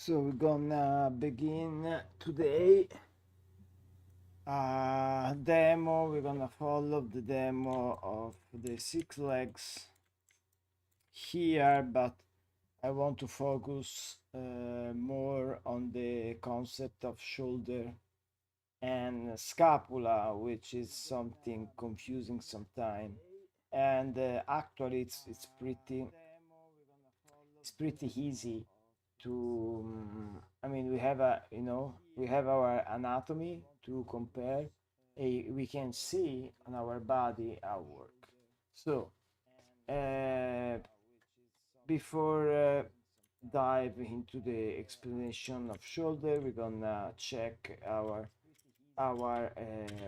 So we're gonna begin today demo. We're gonna follow the demo of the six legs here, but I want to focus more on the concept of shoulder and scapula, which is something confusing sometimes. And actually, it's pretty easy to I mean, we have we have our anatomy to compare. We can see on our body our work. So uh, before dive into the explanation of shoulder, we're gonna check our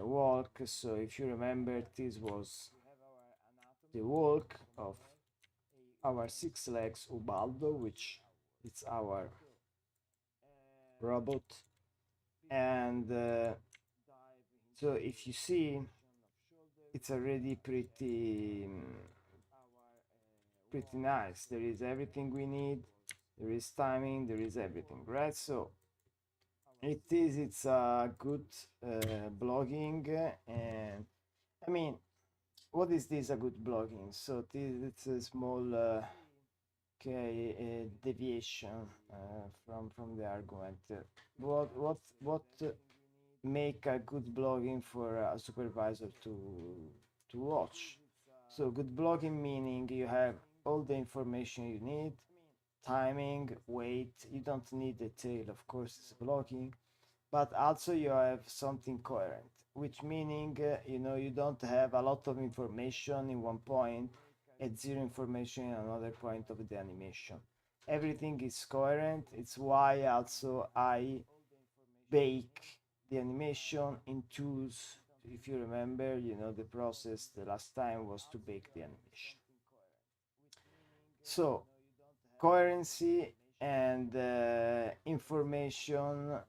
walk. So if you remember, this was the walk of our six legs Ubaldo, which is our robot. And so if you see, it's already pretty nice. There is everything we need, there is timing, there is everything, right? So it's a good blogging. And I mean, what is this a good blogging? So it's a small deviation from the argument. What make a good blogging for a supervisor to watch? So good blogging meaning you have all the information you need, timing, weight. You don't need detail, of course, it's blogging, but also you have something coherent, which meaning you don't have a lot of information in one point and zero information in another point of the animation. Everything is coherent. It's why also I bake the animation in tools. If you remember, the process the last time was to bake the animation. So coherency and information,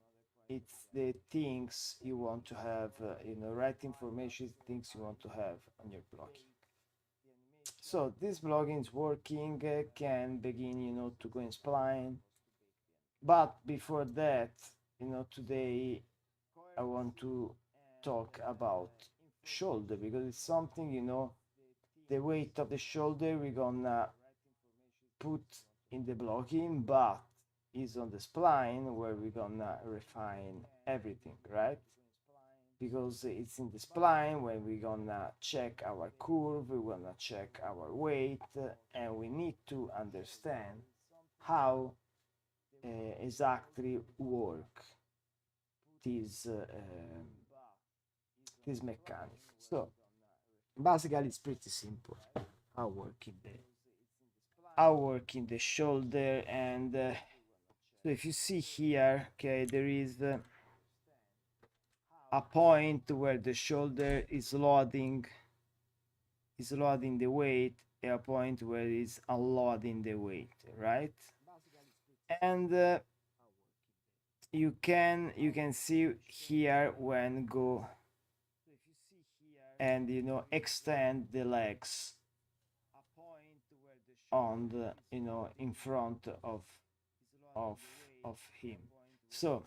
it's the things you want to have, right information, things you want to have on your blogging. So this blogging is working, can begin, to go in spline. But before that, today I want to talk about shoulder, because it's something, the weight of the shoulder we're gonna put in the blogging, but is on the spline where we're gonna refine everything, right? Because it's in the spline when we're gonna check our curve, we're gonna check our weight, and we need to understand how exactly work this this mechanic. So basically it's pretty simple how work in the shoulder. And so if you see here, okay, there is a point where the shoulder is loading the weight, and a point where it's unloading the weight, right? And you can see here when go and extend the legs on the in front of of him. So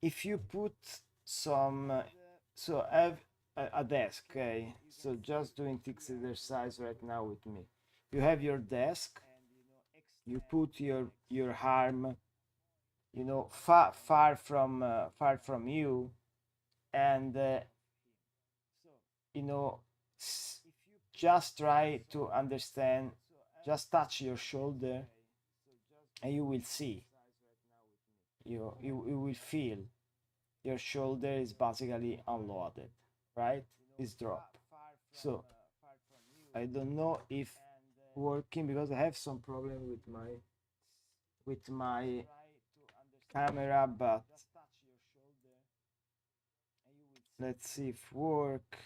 if you put some so I have a desk, okay? So just doing this exercise right now with me. You have your desk, you put your arm, far from you, and you know s- just try to understand, just touch your shoulder, and you will see, you will feel your shoulder is basically unloaded, right? It's drop. So I don't know if working, because I have some problem with my camera, but let's see if work.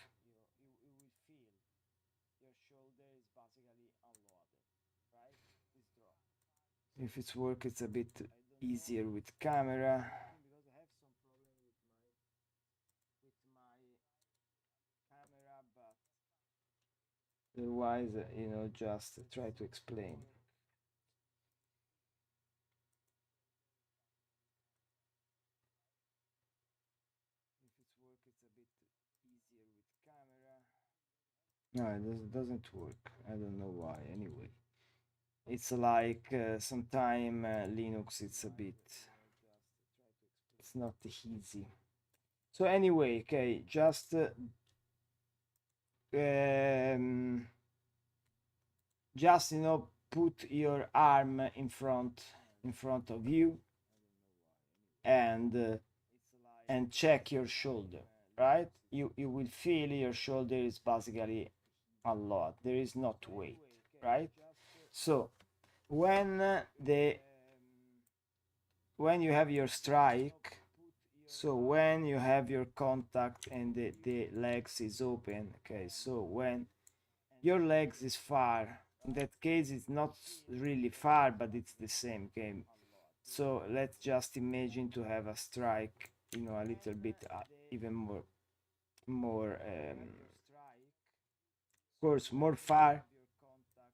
If it's work, it's a bit easier with camera. Otherwise, just try to explain. No, it doesn't work. I don't know why. Anyway, it's like sometime Linux. It's a bit. It's not easy. So anyway, okay, just um, just put your arm in front of you and check your shoulder, right? You will feel your shoulder is basically a lot. There is not weight, right? So when when you have your strike, so when you have your contact and the legs is open, okay, so when your legs is far, in that case it's not really far, but it's the same, okay. So let's just imagine to have a strike, a little bit even more of course more far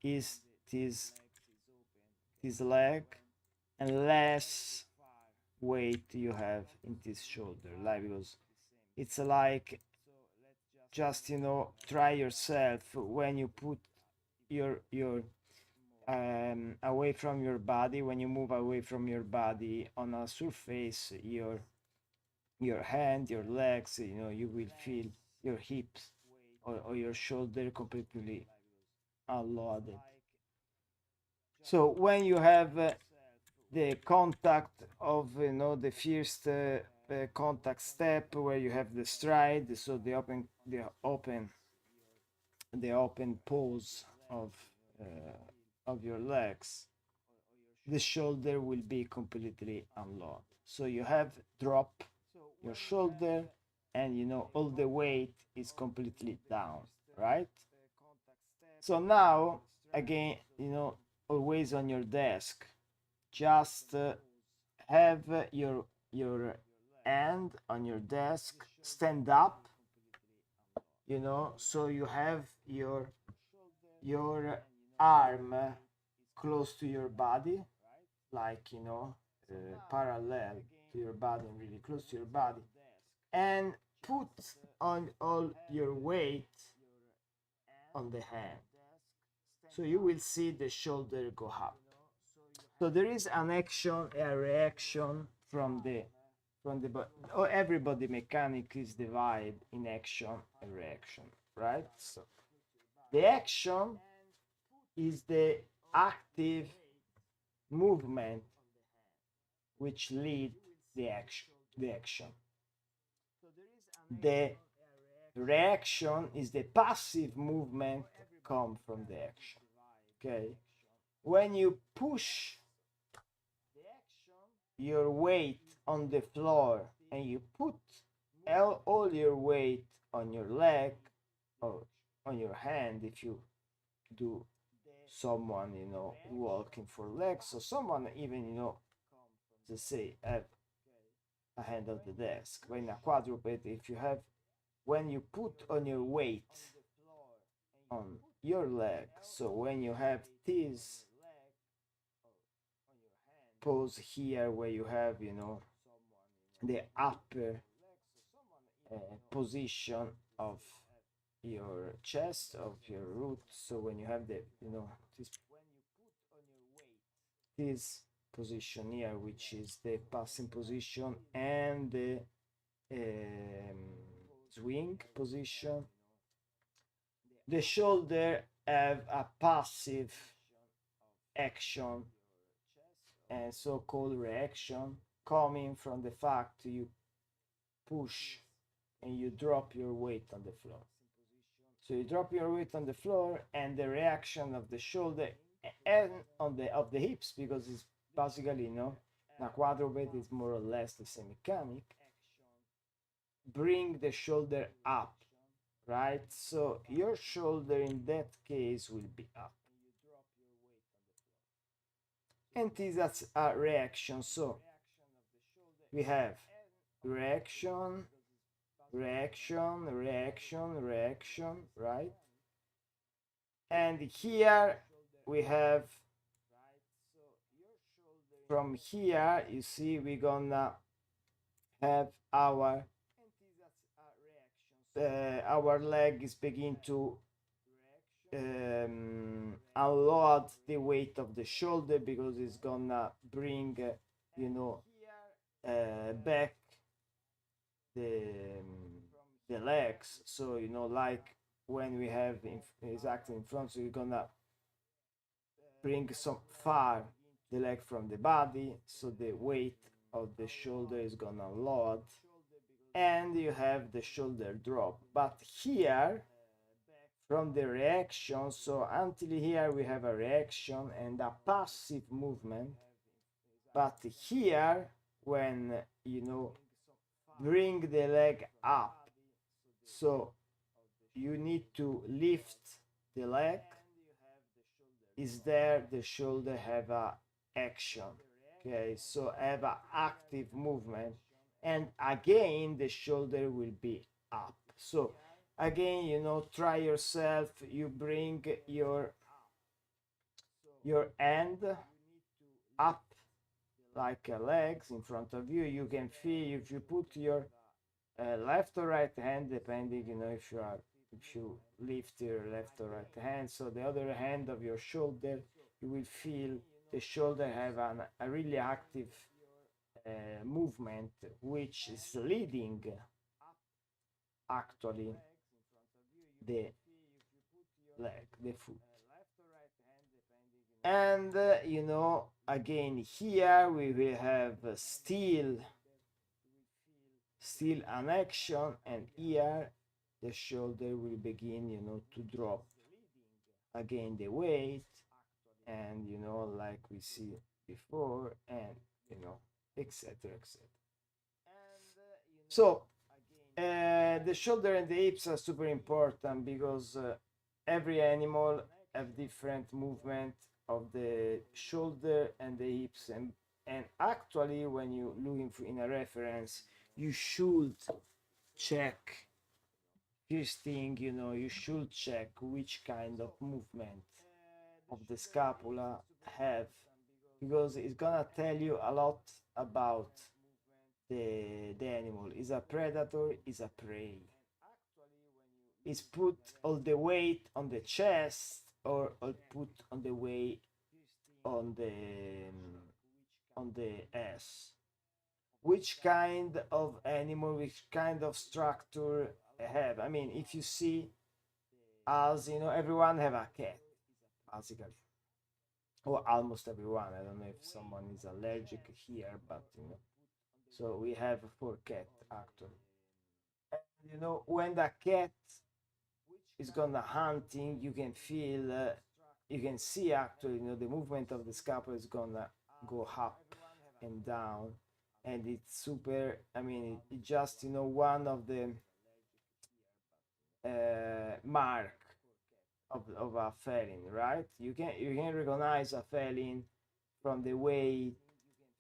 is this leg, and less weight you have in this shoulder, like, because it's like, just try yourself when you put your away from your body, when you move away from your body on a surface, your hand, your legs, you will feel your hips or your shoulder completely unloaded. So when you have the contact of the first contact step, where you have the stride, so the open pose of your legs, the shoulder will be completely unlocked. So you have drop your shoulder, and all the weight is completely down, right? So now again, always on your desk, just have your hand on your desk, stand up, so you have your arm close to your body, like parallel to your body and really close to your body, and put on all your weight on the hand, so you will see the shoulder go up. So there is an action, a reaction from the every body mechanic is divided in action and reaction, right? So the action is the active movement which lead the action. The reaction is the passive movement come from the action, okay. When you push your weight on the floor and you put all your weight on your leg or on your hand, if you do someone walking for legs, or someone even to say have a hand on the desk, when a quadruped, if you have, when you put on your weight on your leg, so when you have this pose here, where you have the upper position of your chest, of your root, so when you have the this position here, which is the passing position, and the swing position, the shoulder have a passive action and so-called reaction, coming from the fact you push and you drop your weight on the floor. So you drop your weight on the floor, and the reaction of the shoulder and on the of the hips, because it's basically a quadruped is more or less the same mechanic, bring the shoulder up, right? So your shoulder in that case will be up, and that's a reaction. So we have reaction, reaction, reaction, reaction, right? And here we have, from here, you see, we're gonna have our our leg is beginning to unload the weight of the shoulder, because it's gonna bring you know back the the legs. So like when we have exactly in front, so you're gonna bring some far the leg from the body, so the weight of the shoulder is gonna load, and you have the shoulder drop. But here, from the reaction, so until here we have a reaction and a passive movement, but here, when bring the leg up, so you need to lift the leg, is there the shoulder have a action. Okay, so have a active movement, and again the shoulder will be up. So again, try yourself. You bring your hand up like legs in front of you. You can feel, if you put your left or right hand, depending, if you lift your left or right hand, so the other hand of your shoulder, you will feel the shoulder have a really active movement, which is leading actually the leg, the foot. And again here we will have still an action, and here the shoulder will begin to drop again the weight, and like we see before, and etc, etc. So the shoulder and the hips are super important, because every animal have different movement of the shoulder and the hips, and actually when you looking in a reference, you should check first thing, you should check which kind of movement of the scapula have, because it's gonna tell you a lot about the animal. Is a predator, is a prey, is put all the weight on the chest, or put on the weight on the ass. Which kind of animal, which kind of structure have. I mean, if you see, as everyone have a cat, basically, or almost everyone. I don't know if someone is allergic here, but so we have 4 cat actually. And when the cat is gonna hunting, you can feel, you can see actually, the movement of the scapula is gonna go up and down, and it's super. I mean, it's just one of the mark of a feline, right? You can recognize a feline from the way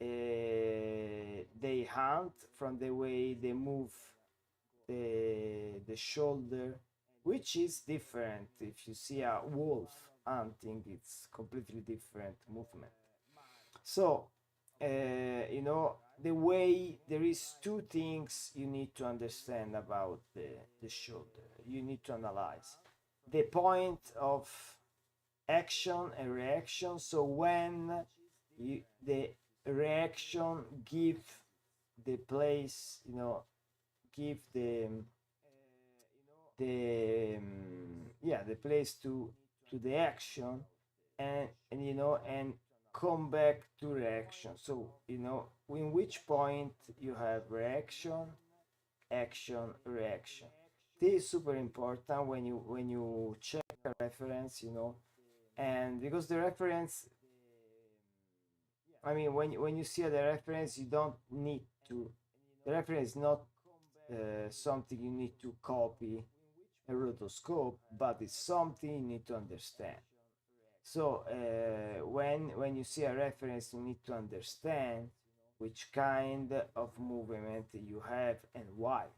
they hunt, from the way they move the shoulder, which is different. If you see a wolf hunting, it's completely different movement. So the way, there is 2 things you need to understand about the shoulder. You need to analyze the point of action and reaction. So when the reaction give the place, give the place to the action, and come back to reaction. So in which point you have reaction, action, reaction. This is super important when you check a reference, and because the reference, I mean, when you see the reference, you don't need to, the reference is not something you need to copy a rotoscope, but it's something you need to understand. So when you see a reference, you need to understand which kind of movement you have and why.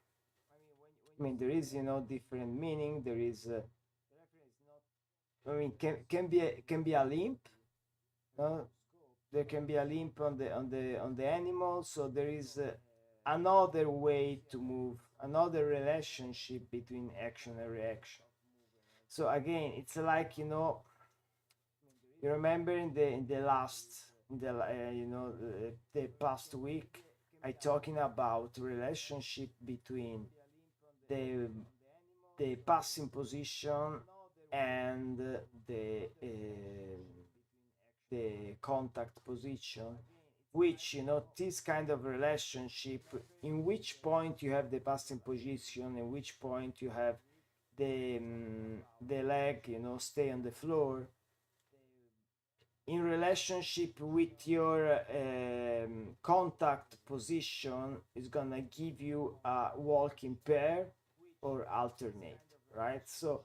I mean, there is different meaning. There is I mean, can be a limp. There can be a limp on the animal. So there is another way to move, another relationship between action and reaction. So again, it's like, you know, you remember in the last in the the past week, I talking about relationship between the passing position and the contact position, which, you know, this kind of relationship, in which point you have the passing position, in which point you have the leg, you know, stay on the floor, in relationship with your contact position, is gonna give you a walking pair or alternate, right? So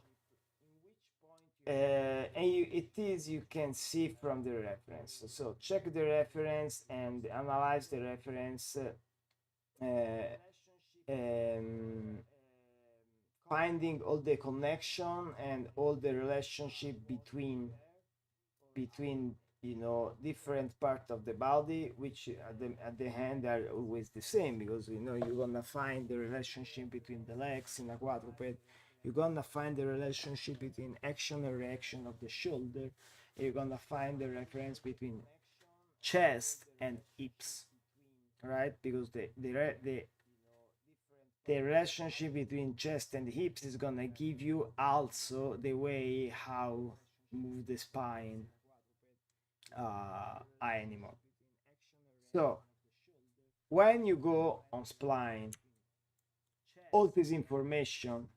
you can see from the reference. So check the reference and analyze the reference, finding all the connection and all the relationship between you know, different part of the body, which at the end are always the same, because, you know, you're gonna find the relationship between the legs in a quadruped, you're gonna find the relationship between action and reaction of the shoulder, you're gonna find the reference between chest and hips, right? Because the relationship between chest and hips is gonna give you also the way how move the spine animal. So when you go on spline, all this information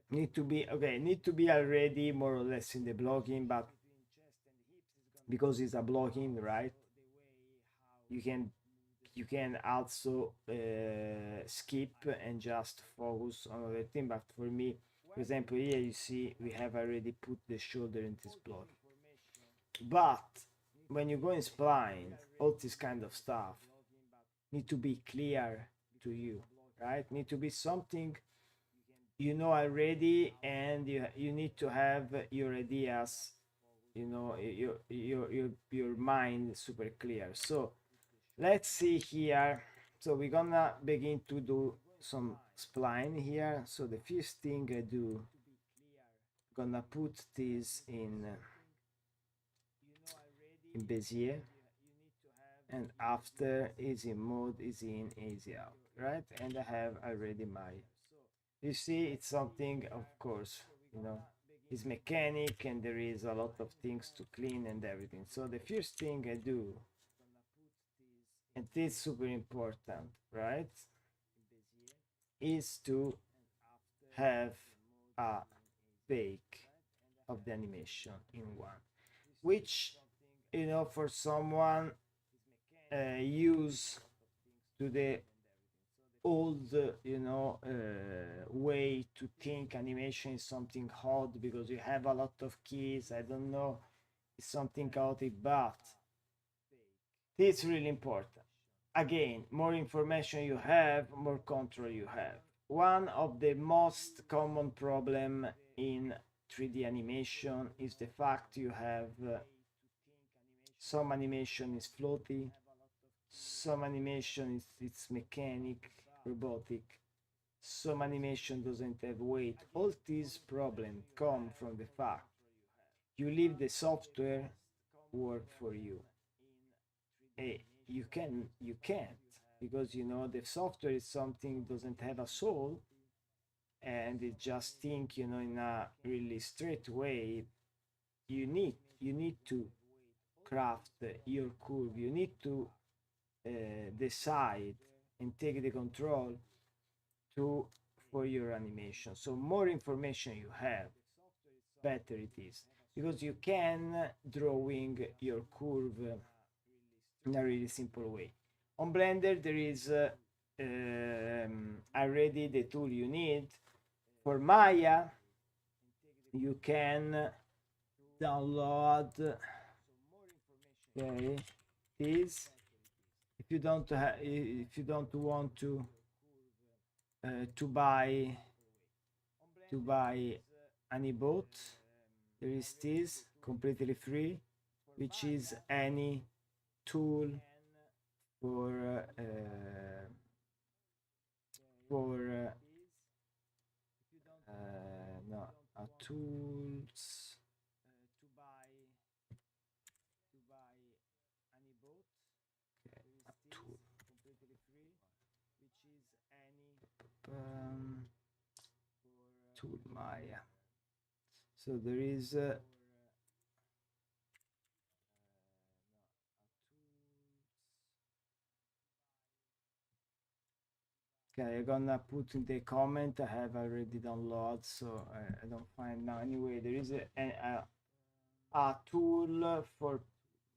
need to be already more or less in the blogging, but because it's a blogging, right, you can also skip and just focus on other thing. But for me, for example, here you see we have already put the shoulder in this block. But when you go in spline, all this kind of stuff need to be clear to you, right? Need to be something you know already, and you need to have your ideas, you know, your mind super clear. So let's see here. So we're gonna begin to do some spline here. So the first thing I do, gonna put this in Bezier, and after easy mode, easy in, easy out, right? And I have already my, you see, it's something, of course, you know, it's mechanic and there is a lot of things to clean and everything. So the first thing I do, and this is super important, right, is to have a bake of the animation in one, which, you know, for someone use to the old, you know, way to think animation is something hard because you have a lot of keys. I don't know, it's something chaotic, but it's really important. Again, more information you have, more control you have. One of the most common problem in 3D animation is the fact you have some animation is floaty, some animation is it's mechanic, robotic, some animation doesn't have weight. All these problems come from the fact you leave the software work for you. You can't, because, you know, the software is something doesn't have a soul, and it just think, you know, in a really straight way. You need to craft your curve, you need to decide and take the control to for your animation. So more information you have, better it is, because you can drawing your curve in a really simple way. On Blender there is already the tool you need. For Maya you can download this. If you don't want to buy any bot, there is this completely free, which is any tool for for no, tools, okay, a tool, tool Maya. So there is okay, I'm gonna put in the comment. I have already downloaded, so I don't find now. Anyway, there is a tool for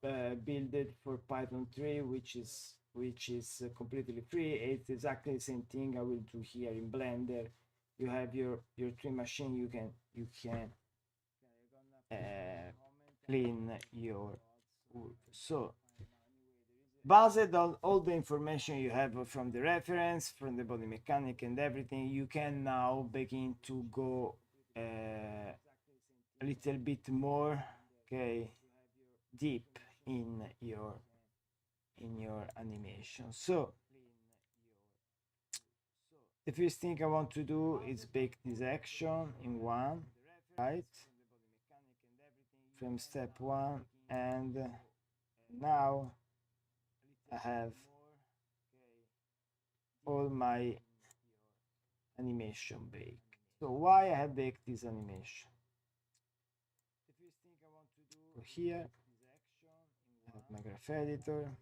build it for Python 3, which is completely free. It's exactly the same thing I will do here in Blender. You have your 3 machine. You can clean your wood. So based on all the information you have from the reference, from the body mechanic and everything, you can now begin to go a little bit more, okay, deep in your animation. So the first thing I want to do is bake this action in one, right, from step 1, and now I have all my animation baked. So why I have baked this animation? So here I have my graph editor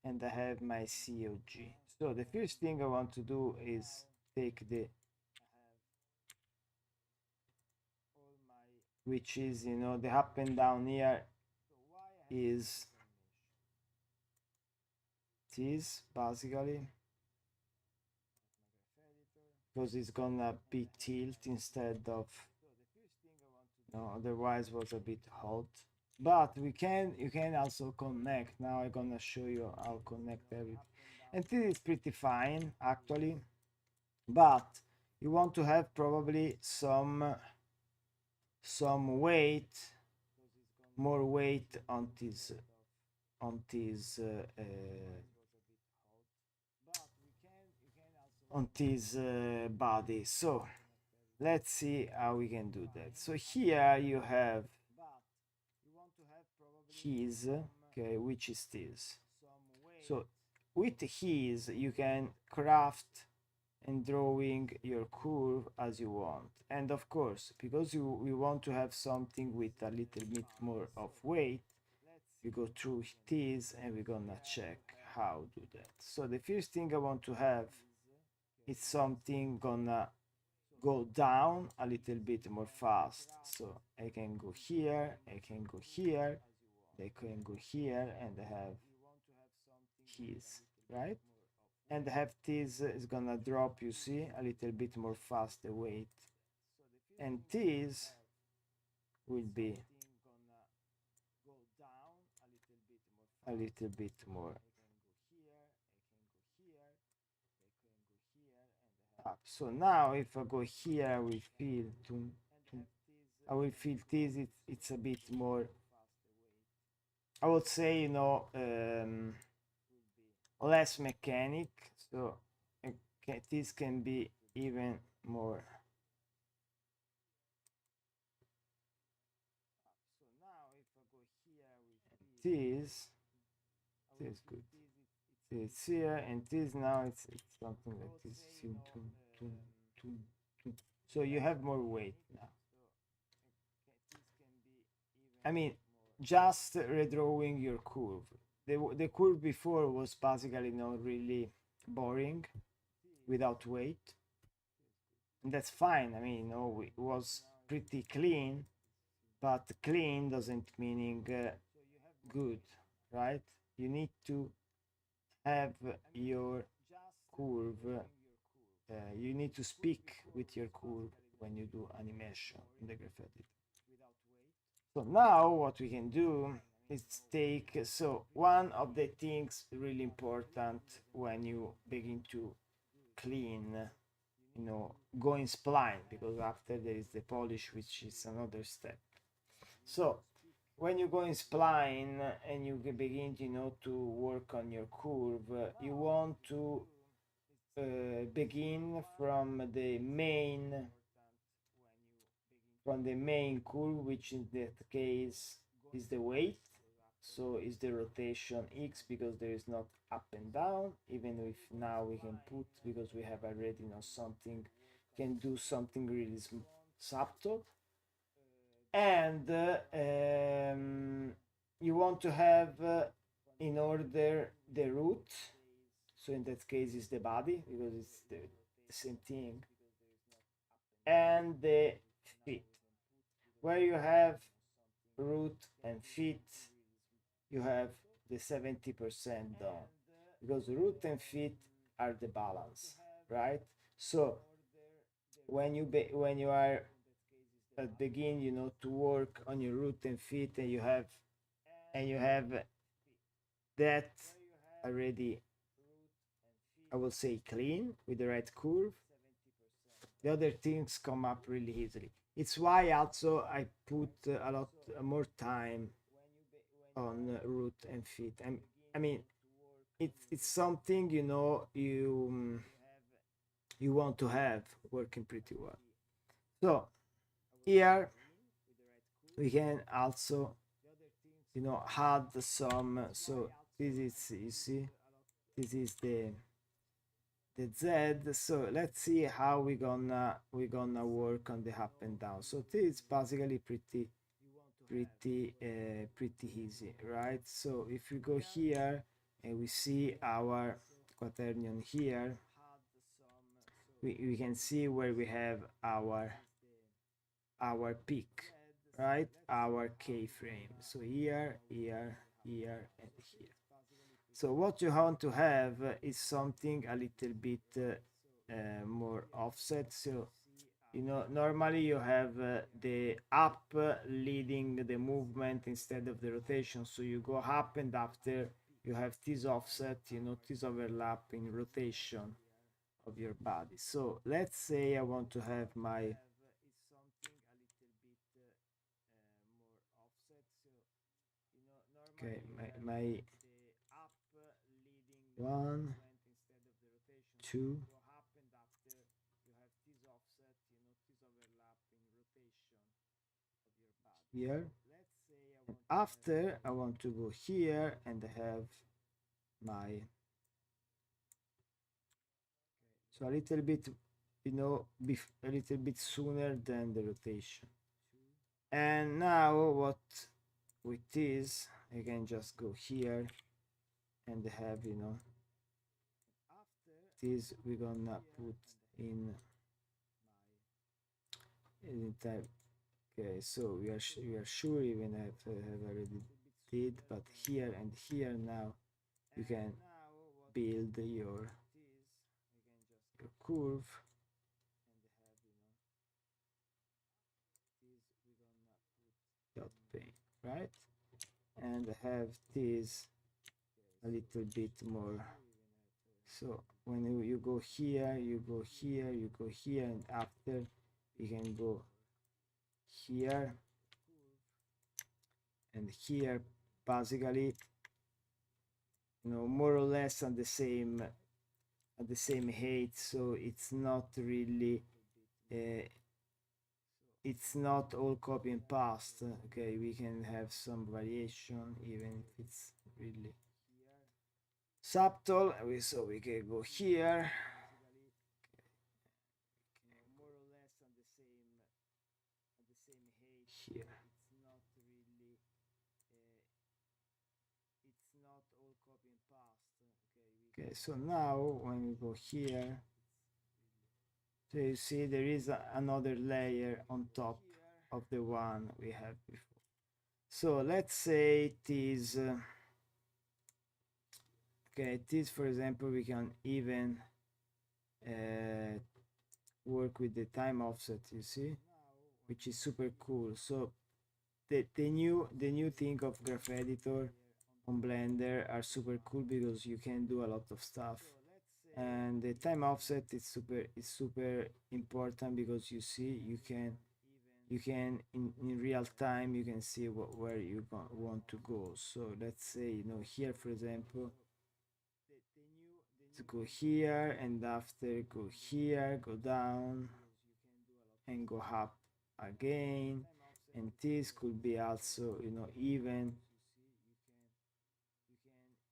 and I have my COG. So the first thing I want to do is take the, which is, you know, the up and down here is this basically, because it's gonna be tilt instead of, no, otherwise was a bit hot. But you can also connect. Now I'm gonna show you how to connect everything, and this is pretty fine actually, but you want to have probably some weight, more weight on this body. So let's see how we can do that. So here you have his, okay, which is this. So with his you can craft and drawing your curve as you want, and of course, because we want to have something with a little bit more of weight, we go through this and we're gonna check how do that. So the first thing I want to have is something gonna go down a little bit more fast. So I can go here, I can go here, I can go here, and I have his, right? And have this is gonna drop, you see, a little bit more fast the weight, and this will be a little bit more up. So now if I go here, I will feel this, it's a bit more, I would say, you know, less mechanic. So okay, this can be even more. This is good. It's here, and this now it's something like this. So you have more weight now. I mean, just redrawing your curve. The curve before was basically not really boring, without weight, and that's fine. I mean, you know, it was pretty clean, but clean doesn't meaning good, right? You need to have your curve. You need to speak with your curve when you do animation in the graph editor. So now what we can do is take, so one of the things really important when you begin to clean, you know, go in spline, because after there is the polish, which is another step. So when you go in spline and you begin, you know, to work on your curve, you want to begin from the main curve, which in that case is the weight. So is the rotation x, because there is not up and down, even if now we can put, because we have already something, can do something really subtle. And you want to have in order the root, so in that case is the body, because it's the same thing, and the feet. Where you have root and feet, you have the 70% done, because root and feet are the balance, right? So when you are at begin, to work on your root and feet, and you have that already, I will say, clean with the right curve, the other things come up really easily. It's why also I put a lot more time on root and feet. I mean, it's something you want to have working pretty well. So here we can also add some. So this is, you see, this is the Z. So let's see how we gonna work on the up and down. So this is basically pretty easy, right? So if we go here and we see our quaternion here, we can see where we have our peak, right? Our K-frame. So here, here, here, and here. So what you want to have is something a little bit more offset. So normally you have the up leading the movement instead of the rotation. So you go up, and after you have this offset, this overlap in rotation of your body. So let's say I want to have my my 1, 2, here. And after I want to go here and have my, so a little bit, a little bit sooner than the rotation. And now what with this, I can just go here and have, this we're gonna put in type. Okay, so we are sure, even have already did, but here and here now you can build your curve. Dot paint, right? And have this a little bit more. So when you go here, you go here, you go here, and after you can go here and here, basically, more or less at the same height. So it's not really it's not all copy and paste. Okay, we can have some variation even if it's really subtle. So we can go here, here. Okay, so now when we go here, so you see there is another layer on top of the one we had before. So let's say it is okay, this, for example, we can even work with the time offset, you see, which is super cool. So the new thing of graph editor on Blender are super cool, because you can do a lot of stuff. And the time offset is super important, because you see you can in real time you can see where you want to go. So let's say here, for example, So go here, and after go here, go down, and go up again. And this could be also, you know, even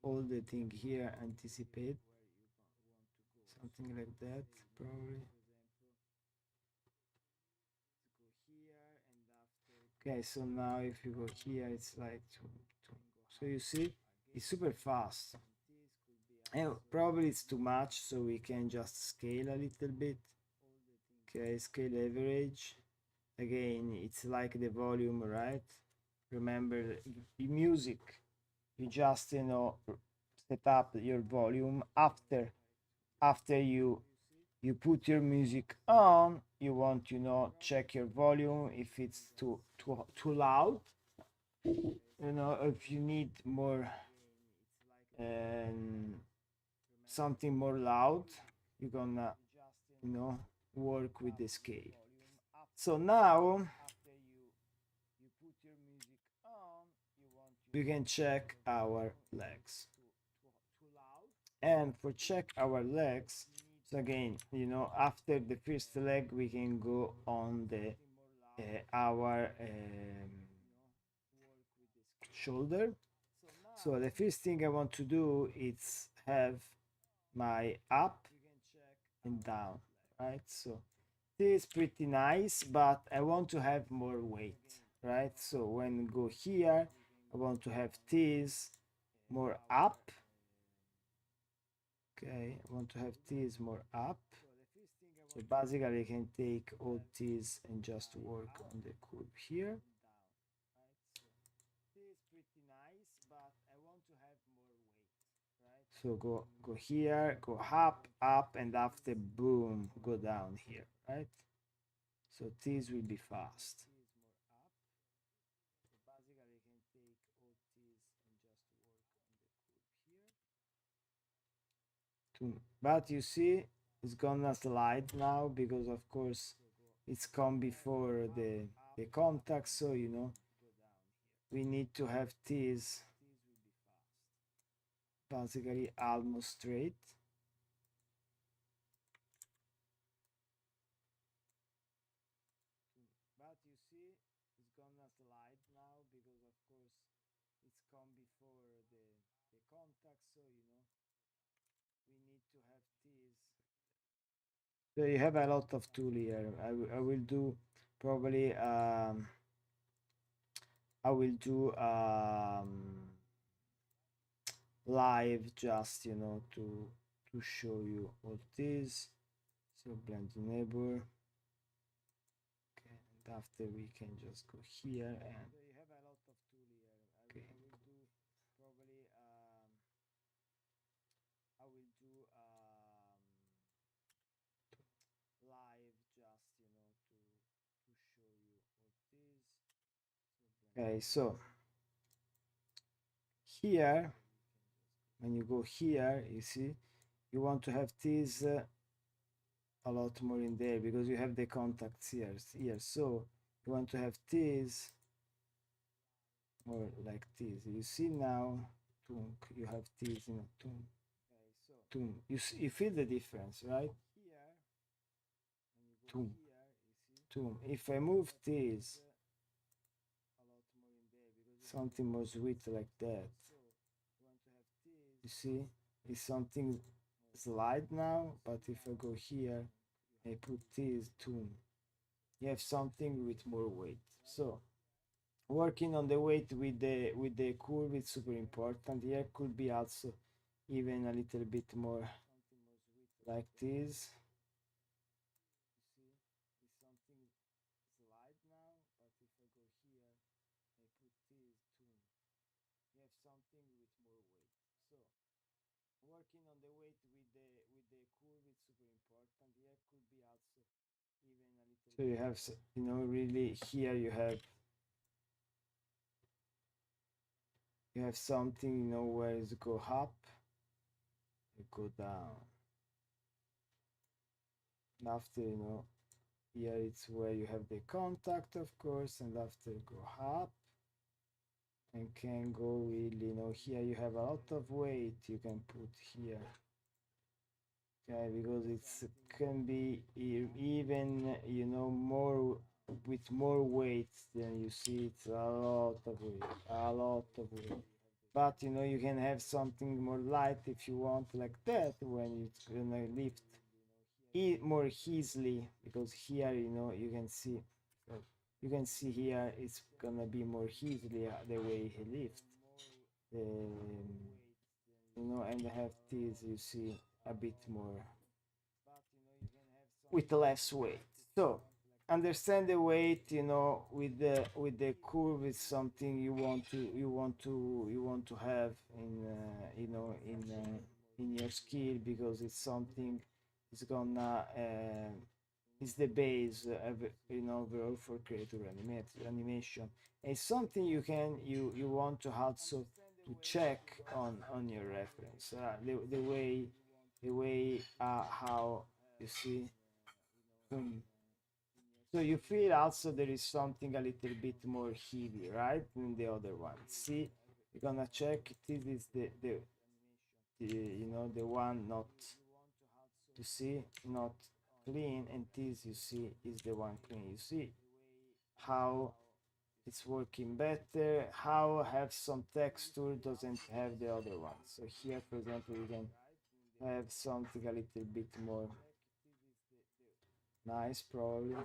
all the thing here, anticipate something like that, probably. Okay, so now if you go here, it's like so you see, it's super fast. And probably it's too much, so we can just scale a little bit. Okay, scale average. Again, it's like the volume, right? Remember, in music, you just, you know, set up your volume after you put your music on. You want, you know, check your volume if it's too loud, you know, if you need more something more loud, you're gonna, you know, work with the scale. So now we can check our legs. And for check our legs, so again, you know, after the first leg, we can go on the our shoulder. So the first thing I want to do is have my up and down, right? So this is pretty nice, but I want to have more weight, right? So when go here, I want to have this more up. Okay, I want to have this more up. So basically I can take all these and just work on the curve here. So go here, go up, and after boom, go down here, right? So this will be fast. But you see, it's gonna slide now because of course it's come before the contact, so you know we need to have this basically almost straight. But you see, it's gonna slide now because of course it's come before the contact, so you know we need to have this. So you have a lot of tool here. I will do probably I will do live just, you know, to show you all this. So blend neighbor. Okay, and after we can just go here and okay. I will do live just, you know, to show you all this. Okay, so here when you go here, you see you want to have this a lot more in there because you have the contacts here. So you want to have this more like this. You see now, you have this, you know, you feel the difference, right? Tum, If I move this, something more sweet like that. You see, it's something slide now, but if I go here, I put this tune. You have something with more weight. So working on the weight with the curve is super important. Here could be also even a little bit more like this. Working on the weight with the curve is super important. Here could be also even a little. So you have, you know, really here you have something, you know, where it go up, you go down. And after, you know, here it's where you have the contact, of course, and after go up and can go really, you know, here you have a lot of weight you can put here. okay, because it's can be even, you know, more with more weight. Then you see it's a lot of weight, a lot of weight. But you know, you can have something more light if you want, like that, when it's gonna lift more easily, because here, you know, you can see, you can see here it's gonna be more easily the way he lifts, you know, and have this, you see, a bit more with less weight. So understand the weight, you know, with the curve is something you want to have in, you know, in your skill, because it's something is gonna is the base of, you know, overall for creator animation. It's something you want to also to check on your reference, the way how you see. So you feel also there is something a little bit more heavy, right, than the other one. See, you're gonna check. This is the you know, the one not to see, not clean, and this you see is the one clean. You see how it's working better, how have some texture doesn't have the other one. So here, for example, you can have something a little bit more nice, probably.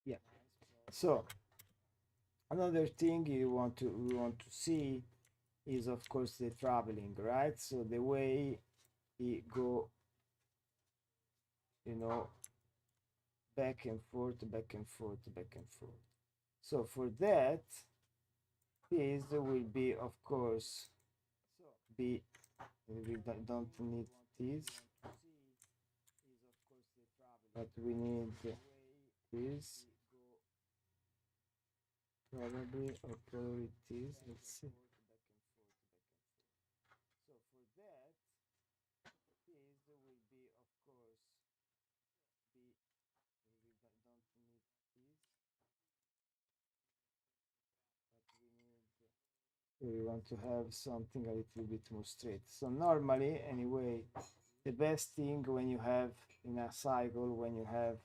Yeah. So another thing you want to see is, of course, the traveling, right? So the way it go, you know, back and forth, back and forth, back and forth. So for that, this will be, of course, be, we don't need this, but we need this probably, or probably this. Let's see. We want to have something a little bit more straight. So normally, anyway, the best thing when you have in a cycle, when you have,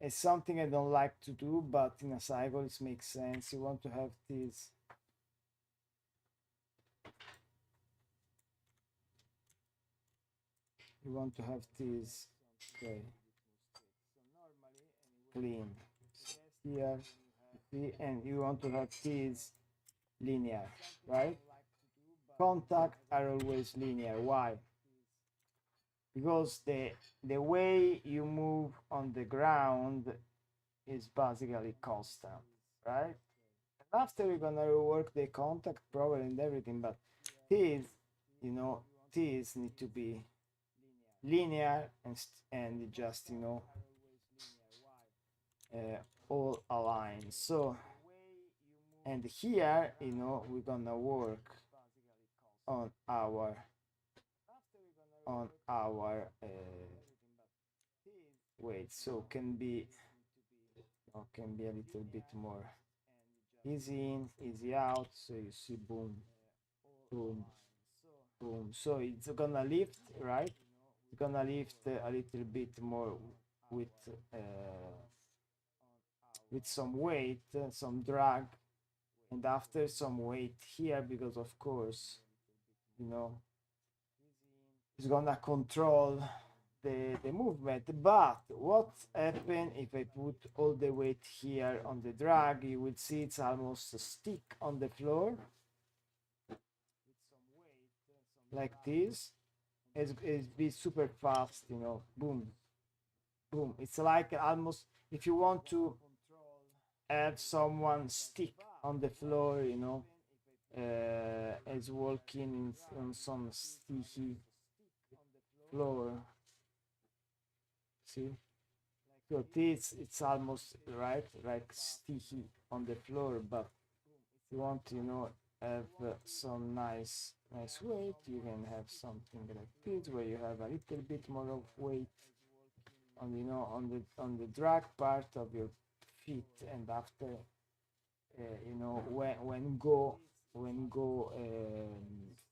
it's something I don't like to do, but in a cycle it makes sense. You want to have this, you want to have this, okay, clean here, see, and you want to have this linear, right? Contact are always linear. Why? Because the way you move on the ground is basically constant, right? And after we're gonna rework the contact probably and everything, but these, you know, these need to be linear and just, you know, all aligned. So, and here, you know, we're gonna work on our weight, so can be, can be a little bit more easy in, easy out. So you see, boom, boom, boom. So it's gonna lift, right? It's gonna lift a little bit more with uh, with some weight, some drag, and after some weight here, because of course, you know, it's gonna control the movement. But what happen if I put all the weight here on the drag? You will see it's almost stick on the floor like this. It's be super fast, you know, boom, boom. It's like almost, if you want to have someone stick on the floor, you know, as walking on some sticky floor. See? So this, it's almost right, like sticky on the floor, but you want, you know, have some nice weight. You can have something like this where you have a little bit more of weight on, you know, on the drag part of your feet, and after you know, when go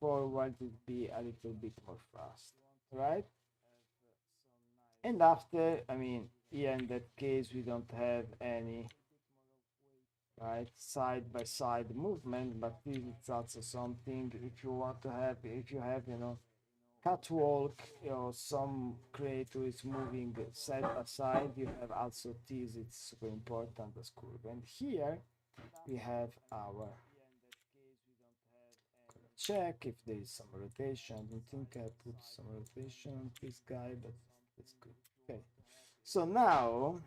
forward, it be a little bit more fast, right? And after, I mean, here in that case we don't have any, right, side by side movement, but this is also something. If you want to have, if you have, you know, catwalk, you know, some creator is moving side by side, you have also this. It's super important as curve. And here we have our check if there is some rotation. I don't think I put some rotation on this guy, but it's good. Okay, so now,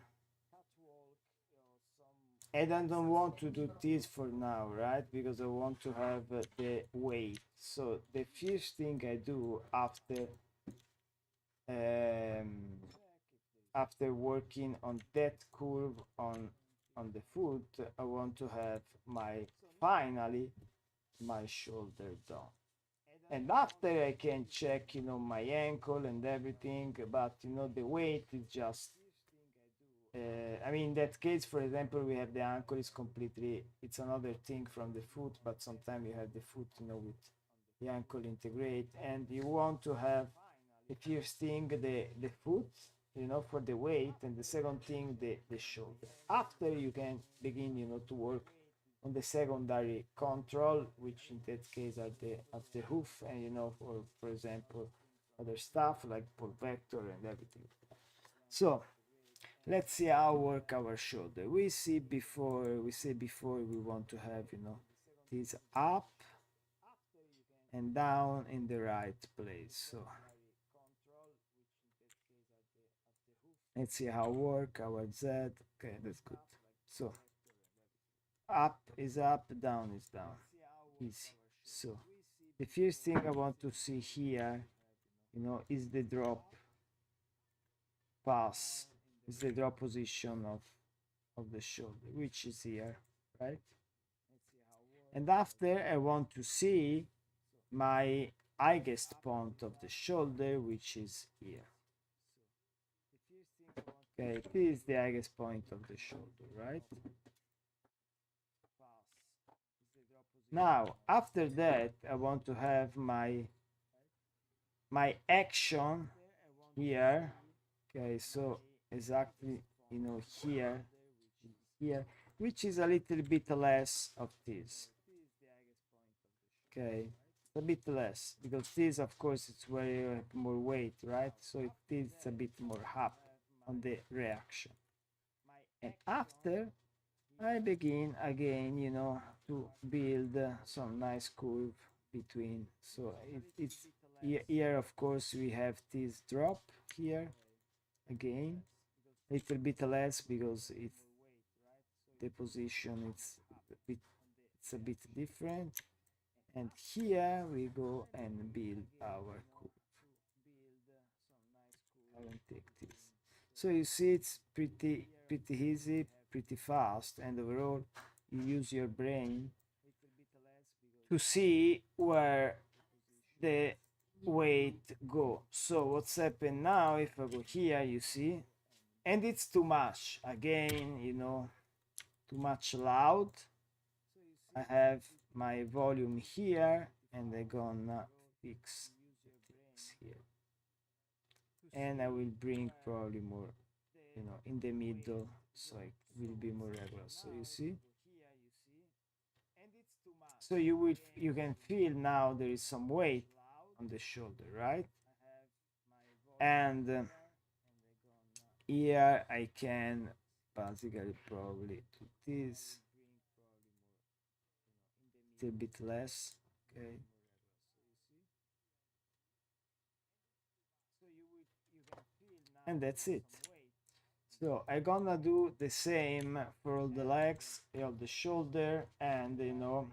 and I don't want to do this for now, right? Because I want to have the weight. So the first thing I do um, after working on that curve on the foot, I want to have my finally my shoulder done. And after I can check, you know, my ankle and everything, but you know, the weight is just I mean, in that case, for example, we have the ankle is completely, it's another thing from the foot, but sometimes you have the foot, you know, with the ankle integrate, and you want to have the first thing the foot, you know, for the weight, and the second thing the shoulder. After you can begin, you know, to work on the secondary control, which in that case are the of the hoof, and you know, for example, other stuff like pull vector and everything. So let's see how work our shoulder. We say before we want to have, you know, this up and down in the right place. So let's see how work our Z. Okay, that's good. So up is up, down is down. Easy. So the first thing I want to see here, you know, is the drop pass, is the drop position of the shoulder, which is here, right? And after I want to see my highest point of the shoulder, which is here. Okay, this is the highest point of the shoulder, right? Now, after that, I want to have my action here. Okay, so exactly, you know, here, which is a little bit less of this. Okay, a bit less, because this, of course, it's where you have more weight, right? So it is a bit more up on the reaction. And after, I begin again, you know, to build some nice curve between. So it's here, of course, we have this drop here again, a little bit less because it's the position, it's a bit different. And here we go and build our curve. I will take this. So you see, it's pretty easy, pretty fast, and overall you use your brain to see where the weight go. So what's happened now, if I go here, you see, and it's too much again, you know, too much loud. I have my volume here, and I'm gonna fix things here, and I will bring probably more, you know, in the middle, so it will be more regular. So you see, so you can feel now there is some weight on the shoulder, right? And here I can basically probably do this a little bit less. Okay, and that's it. So I'm gonna do the same for all the legs, all the shoulder, and you know,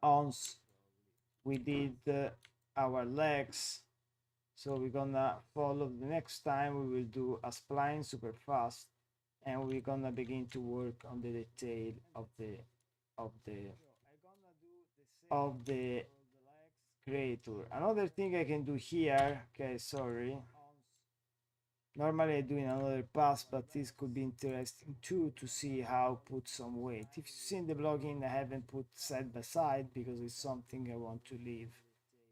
once we did our legs, so we're gonna follow the next time. We will do a spline super fast, and we're gonna begin to work on the detail of the of the creator. Another thing I can do here, okay, sorry, normally I do in another pass, but this could be interesting too, to see how put some weight. If you've seen the plugin, I haven't put side by side because it's something I want to leave,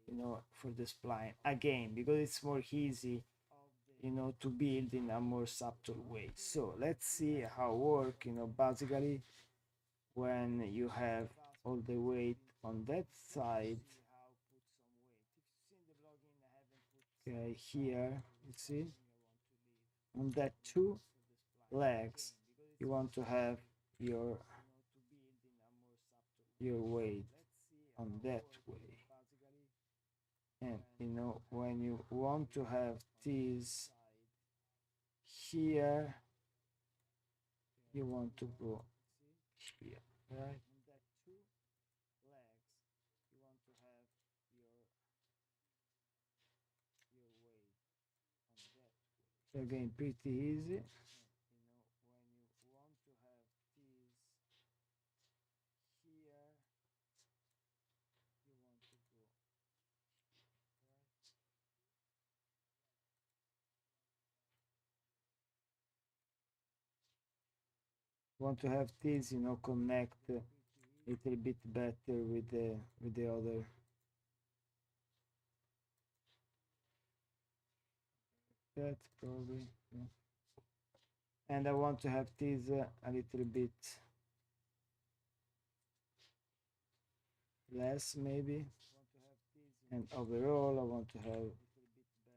you know, for the spline again, because it's more easy, you know, to build in a more subtle way. So let's see how work, you know, basically when you have all the weight on that side. Okay, here you see on that two legs you want to have your weight on that way, and you know, when you want to have this here, you want to go here, right? Again, pretty easy. Want to have this, you know, connect a little bit better with the other. That's probably, yeah. And I want to have this a little bit less maybe, and overall I want to have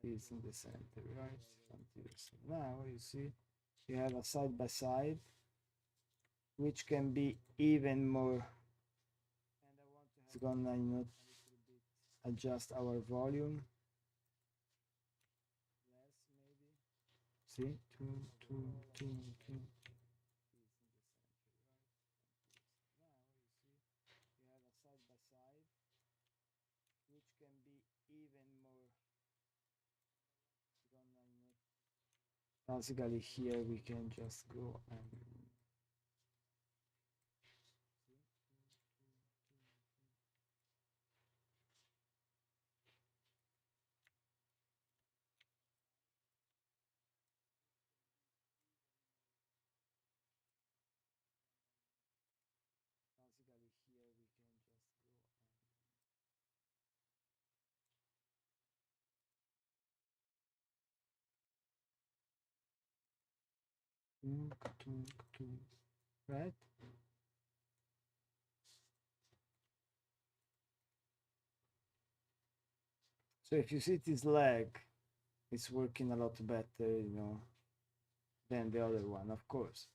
this in the center, right? Now you see you have a side by side, which can be even more. It's gonna, you know, adjust our volume. See, two. Basically here we can just go and right? So if you see this leg, it's working a lot better, you know, than the other one. Of course,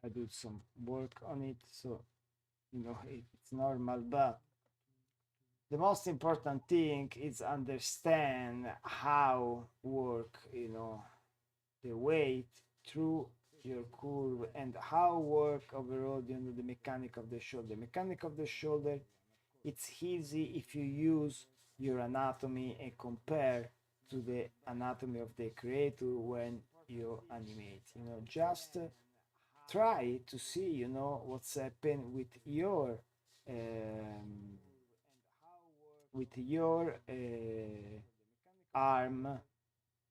I do some work on it, so you know it's normal. But the most important thing is understand how work, you know, the weight through your curve, and how work overall, you know, the mechanic of the shoulder. Mechanic of the shoulder, it's easy if you use your anatomy and compare to the anatomy of the creator when you animate. You know, just try to see, you know, what's happened um, with your arm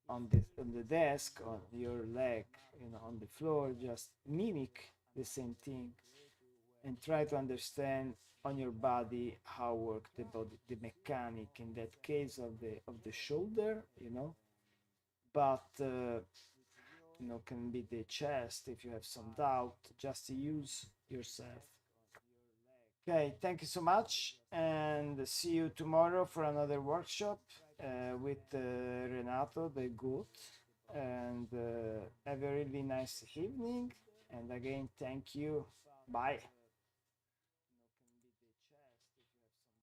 on the desk, on your leg, you know, on the floor. Just mimic the same thing and try to understand on your body how work the body, the mechanic in that case of the shoulder, you know. But you know, can be the chest. If you have some doubt, just use yourself. Okay, thank you so much, and see you tomorrow for another workshop with Renato the Good. And have a really nice evening. And again, thank you. Bye.